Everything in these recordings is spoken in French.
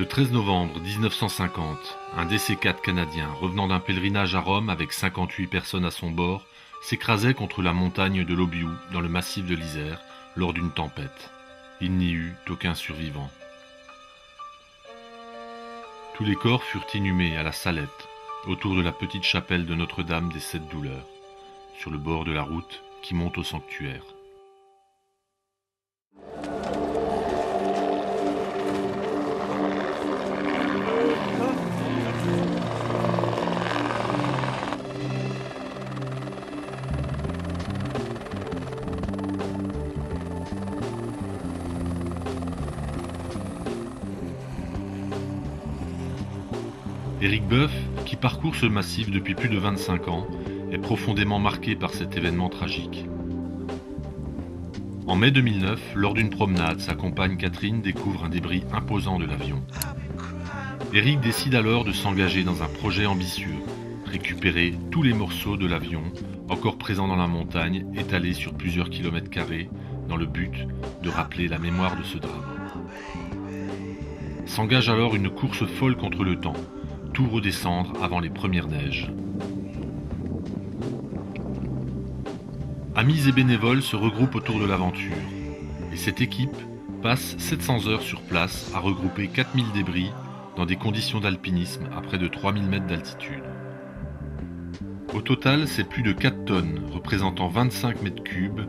Le 13 novembre 1950, un DC-4 canadien revenant d'un pèlerinage à Rome avec 58 personnes à son bord s'écrasait contre la montagne de l'Obiou dans le massif de l'Isère lors d'une tempête. Il n'y eut aucun survivant. Tous les corps furent inhumés à la Salette, autour de la petite chapelle de Notre-Dame des Sept Douleurs, sur le bord de la route qui monte au sanctuaire. Éric Boeuf, qui parcourt ce massif depuis plus de 25 ans, est profondément marqué par cet événement tragique. En mai 2009, lors d'une promenade, sa compagne Catherine découvre un débris imposant de l'avion. Éric décide alors de s'engager dans un projet ambitieux, récupérer tous les morceaux de l'avion encore présents dans la montagne, étalés sur plusieurs kilomètres carrés, dans le but de rappeler la mémoire de ce drame. S'engage alors une course folle contre le temps, tout redescendre avant les premières neiges. Amis et bénévoles se regroupent autour de l'aventure, et cette équipe passe 700 heures sur place à regrouper 4000 débris dans des conditions d'alpinisme à près de 3000 mètres d'altitude. Au total, c'est plus de 4 tonnes, représentant 25 mètres cubes,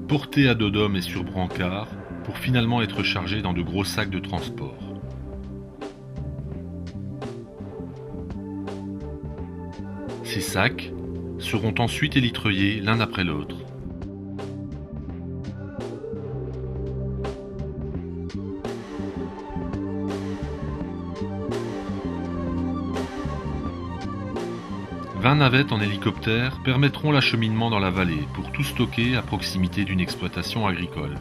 portées à dos d'homme et sur brancard, pour finalement être chargées dans de gros sacs de transport. Ces sacs seront ensuite élitreillés l'un après l'autre. « 20 navettes en hélicoptère permettront l'acheminement dans la vallée pour tout stocker à proximité d'une exploitation agricole.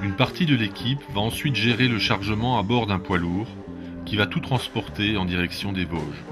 Une partie de l'équipe va ensuite gérer le chargement à bord d'un poids lourd qui va tout transporter en direction des Vosges.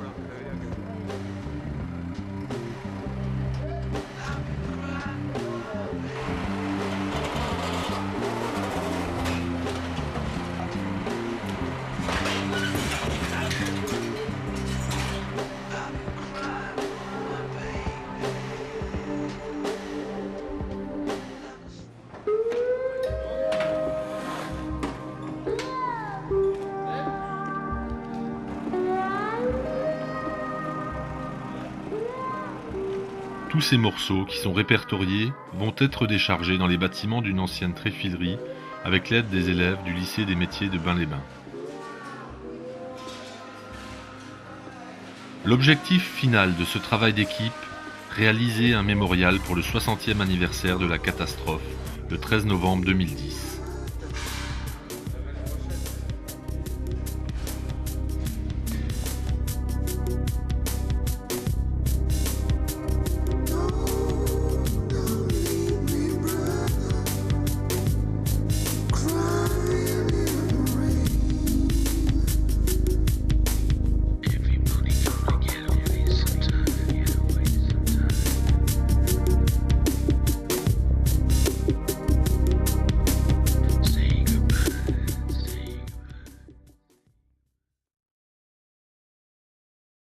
Tous ces morceaux qui sont répertoriés vont être déchargés dans les bâtiments d'une ancienne tréfilerie avec l'aide des élèves du lycée des métiers de Bains-les-Bains. L'objectif final de ce travail d'équipe, réaliser un mémorial pour le 60e anniversaire de la catastrophe, le 13 novembre 2010.